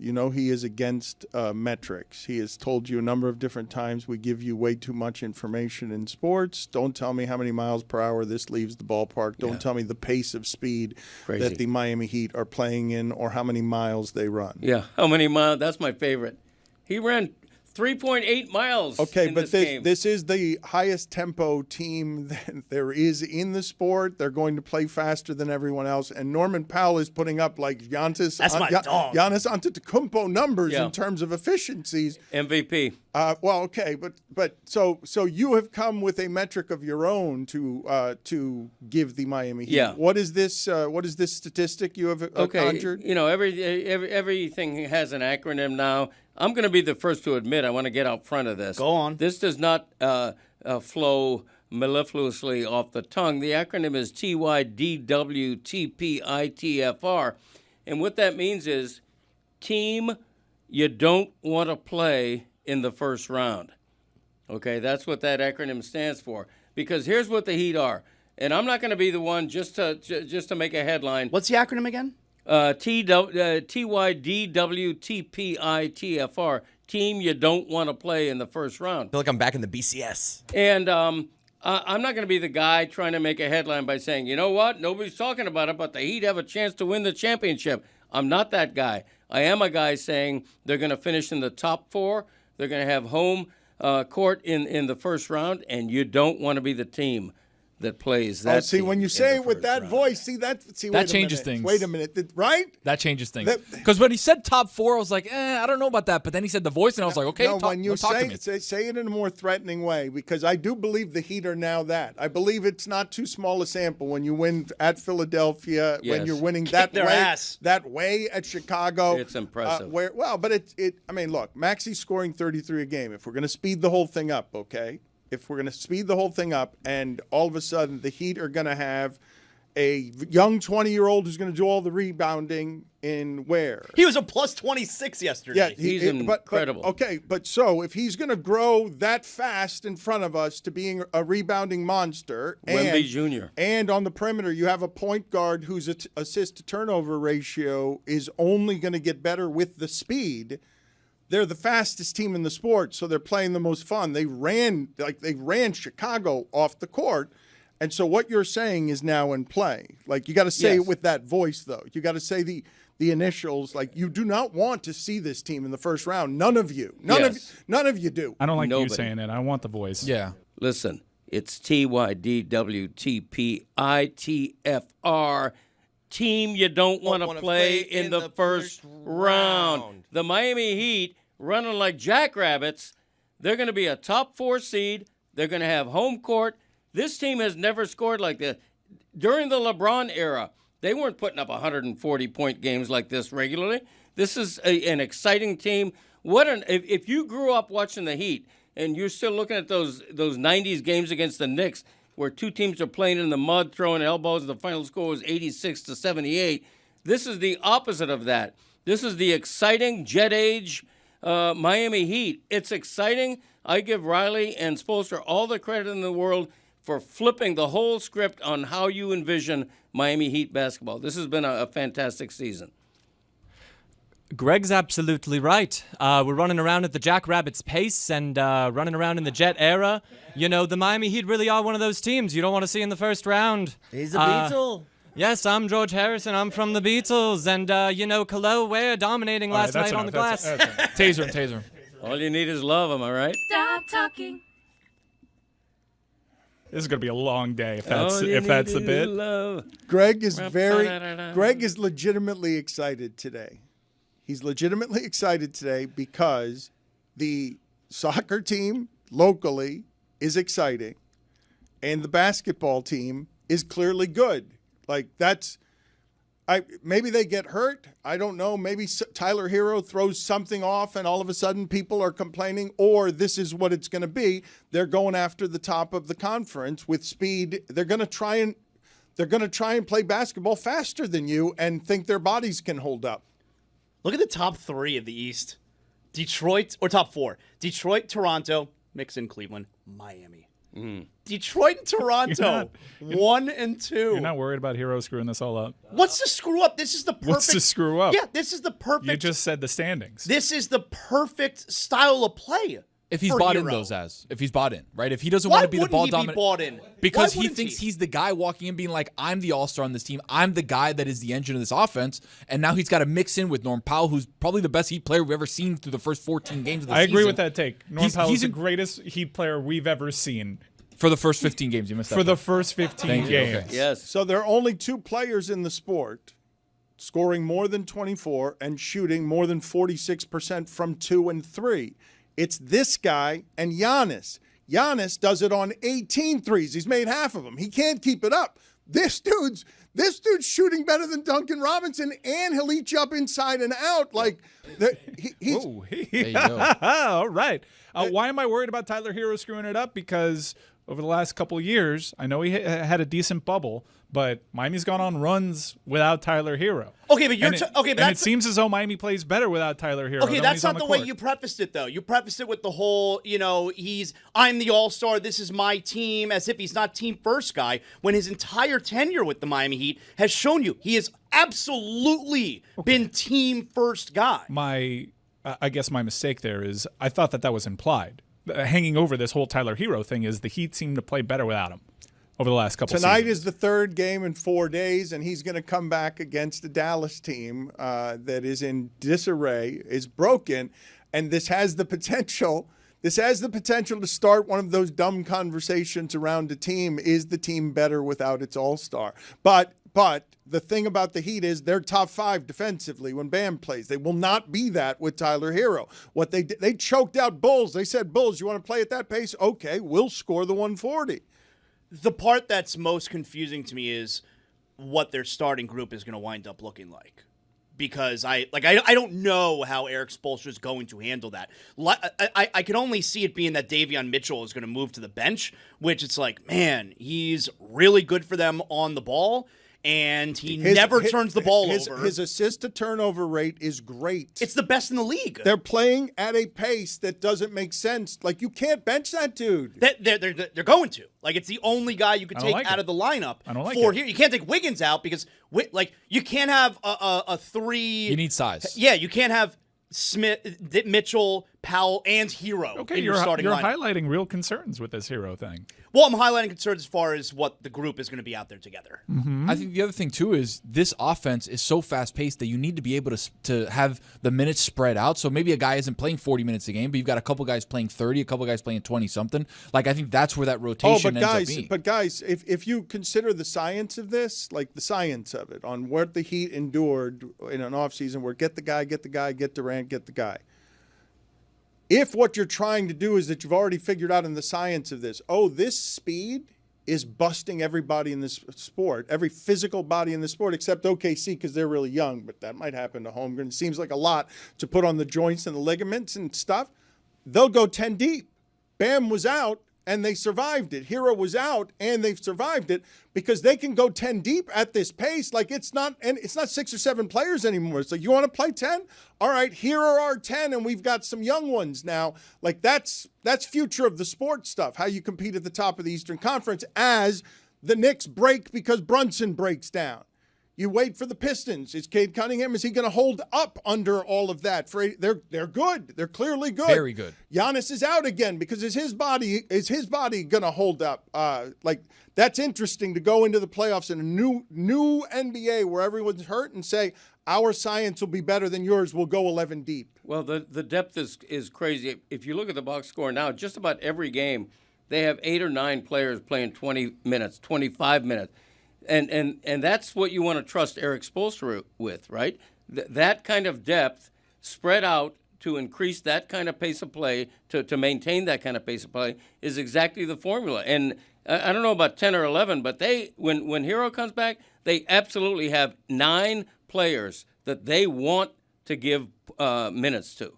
You know he is against metrics. He has told you a number of different times, we give you way too much information in sports. Don't tell me how many miles per hour this leaves the ballpark. Don't tell me the pace of speed that the Miami Heat are playing in or how many miles they run. Yeah, how many miles? That's my favorite. He ran 3.8 miles. Okay, in but this is the highest tempo team that there is in the sport. They're going to play faster than everyone else. And Norman Powell is putting up like Giannis Antetokounmpo numbers in terms of efficiencies. MVP. Well, okay, but so you have come with a metric of your own to give the Miami Heat. Yeah. What is this statistic you have conjured? You know, everything has an acronym now. I'm going to be the first to admit I want to get out front of this. Go on. This does not flow mellifluously off the tongue. The acronym is Tydwtpitfr. And what that means is team you don't want to play in the first round. Okay, that's what that acronym stands for. Because here's what the Heat are. And I'm not going to be the one just to make a headline. What's the acronym again? Tydwtpitfr, team you don't want to play in the first round. I feel like I'm back in the BCS. And I'm not going to be the guy trying to make a headline by saying, you know what, nobody's talking about it, but the Heat have a chance to win the championship. I'm not that guy. I am a guy saying they're going to finish in the top 4. They're going to have home court in the first round, and you don't want to be the team that plays that. Oh, see, when you say it with that voice, that changes things. Wait a minute, right? That changes things. Because when he said top 4, I was like, I don't know about that. But then he said the voice, and I was like, okay, when you talk to me. Say it in a more threatening way, because I do believe the Heat are now that. I believe it's not too small a sample when you win at Philadelphia, when you're winning that way at Chicago. It's impressive. I mean, look, Maxi's scoring 33 a game. If we're going to speed the whole thing up, okay? If we're going to speed the whole thing up and all of a sudden the Heat are going to have a young 20-year-old who's going to do all the rebounding in where? He was a plus 26 yesterday. Yeah, he's incredible. But so if he's going to grow that fast in front of us to being a rebounding monster, Wemby Jr. And on the perimeter you have a point guard whose assist-to-turnover ratio is only going to get better with the speed. They're the fastest team in the sport, so they're playing the most fun. They ran Chicago off the court, and so what you're saying is now in play. Like, you got to say it with that voice, though. You got to say the initials. Like, you do not want to see this team in the first round. None of you. None of you do. I don't like you saying it. I want the voice. Yeah. Listen, it's Tydwtpitfr. Team you don't want to play in the first round. The Miami Heat, running like jackrabbits, they're going to be a top 4 seed. They're going to have home court. This team has never scored like this. During the LeBron era, they weren't putting up 140-point games like this regularly. This is an exciting team. If you grew up watching the Heat and you're still looking at those 90s games against the Knicks, where two teams are playing in the mud, throwing elbows, and the final score was 86-78. This is the opposite of that. This is the exciting jet age Miami Heat. It's exciting. I give Riley and Spoelstra all the credit in the world for flipping the whole script on how you envision Miami Heat basketball. This has been a fantastic season. Greg's absolutely right. We're running around at the Jackrabbits pace and running around in the Jet era. You know, the Miami Heat really are one of those teams you don't want to see in the first round. He's a Beatle. Yes, I'm George Harrison. I'm from the Beatles. And, Khalil Ware dominating last night on the glass. Taser him. All you need is love, am I right? Stop talking. This is going to be a long day if that's the bit. Love. Greg is legitimately excited today. He's legitimately excited today because the soccer team locally is exciting and the basketball team is clearly good. Like, maybe they get hurt. I don't know. Maybe Tyler Herro throws something off and all of a sudden people are complaining, or this is what it's going to be. They're going after the top of the conference with speed. They're going to try and play basketball faster than you and think their bodies can hold up. Look at the top 3 of the East. Top 4. Detroit, Toronto, mix in Cleveland, Miami. Detroit and Toronto, 1 and 2. You're not worried about Herro screwing this all up? What's the screw up? This is the perfect. What's the screw up? Yeah, this is the perfect. You just said the standings. This is the perfect style of play. If he's for bought in, Herro. if he's bought in, right? If he doesn't Why want to be the ball wouldn't he be dominant, bought in? because Why he wouldn't thinks he's the guy walking in being like, I'm the all-star on this team. I'm the guy that is the engine of this offense. And now he's got to mix in with Norm Powell, who's probably the best Heat player we've ever seen through the first 14 games of the I season. agree with that take. Norm Powell he's is the in- greatest Heat player we've ever seen. For the first 15 games, you missed that. For the part. first 15 Thank you, games. okay. Yes. So there are only 2 players in the sport scoring more than 24 and shooting more than 46% from 2 and 3. It's this guy and Giannis. Giannis does it on 18 threes. He's made half of them. He can't keep it up. This dude's shooting better than Duncan Robinson, and he'll eat you up inside and out. Like he's Whoa. There you go. All right. Why am I worried about Tyler Herro screwing it up? Because over the last couple of years, I know he had a decent bubble, but Miami's gone on runs without Tyler Herro. Okay, but you're And okay. and That's it seems as though Miami plays better without Tyler Herro. okay. than when That's he's on not the way court. you prefaced it, though. You prefaced it with the whole, I'm the all-star. This is my team, as if he's not team first guy. When his entire tenure with the Miami Heat has shown you he has absolutely been team first guy. I guess my mistake there is I thought that was implied. Hanging over this whole Tyler Herro thing is the Heat seem to play better without him over the last couple Tonight seasons. is the 3rd game in 4 days, and he's going to come back against a Dallas team that is in disarray, is broken, and this has the potential. This has the potential to start one of those dumb conversations around a team. Is the team better without its all-star? But the thing about the Heat is they're top 5 defensively when Bam plays. They will not be that with Tyler Herro. What they choked out Bulls. They said, Bulls, you want to play at that pace? Okay, we'll score the 140. The part that's most confusing to me is what their starting group is going to wind up looking like. Because I don't know how Eric Spoelstra is going to handle that. I can only see it being that Davion Mitchell is going to move to the bench, which it's like, man, he's really good for them on the ball, and he never turns the ball over. His assist-to-turnover rate is great. It's the best in the league. They're playing at a pace that doesn't make sense. Like, you can't bench that dude. They're going to. Like, it's the only guy you could take out of the lineup. I don't like for it. here. You can't take Wiggins out because, you can't have a 3. You need size. Yeah, you can't have Mitchell, Powell, and Herro Okay, in you're your starting lineup. highlighting real concerns with this Herro thing. Well, I'm highlighting concerns as far as what the group is going to be out there together. I think the other thing too is this offense is so fast paced that you need to be able to have the minutes spread out. So maybe a guy isn't playing 40 minutes a game, but you've got a couple guys playing 30, a couple guys playing 20 something. Like I think that's where that rotation ends up being. But guys, if you consider the science of this, like the science of it, on what the Heat endured in an offseason where get the guy, get Durant, get the guy. If what you're trying to do is that you've already figured out in the science of this, this speed is busting everybody in this sport, every physical body in the sport, except OKC because they're really young, but that might happen to Holmgren. It seems like a lot to put on the joints and the ligaments and stuff. They'll go 10 deep. Bam was out, and they survived it. Herro was out, and they've survived it because they can go 10 deep at this pace. Like it's not 6 or 7 players anymore. It's like, you want to play 10? All right, here are our 10, and we've got some young ones now. Like that's future of the sport stuff, how you compete at the top of the Eastern Conference as the Knicks break because Brunson breaks down. You wait for the Pistons. Is Cade Cunningham, is he going to hold up under all of that? They're good. They're clearly good. Very good. Giannis is out again because is his body going to hold up? That's interesting to go into the playoffs in a new NBA where everyone's hurt and say our science will be better than yours. We'll go 11 deep. Well, the depth is crazy. If you look at the box score now, just about every game, they have 8 or 9 players playing 20 minutes, 25 minutes. And that's what you want to trust Eric Spoelstra with, right? That kind of depth spread out to increase that kind of pace of play, to maintain that kind of pace of play, is exactly the formula. And I don't know about 10 or 11, but when Herro comes back, they absolutely have 9 players that they want to give minutes to.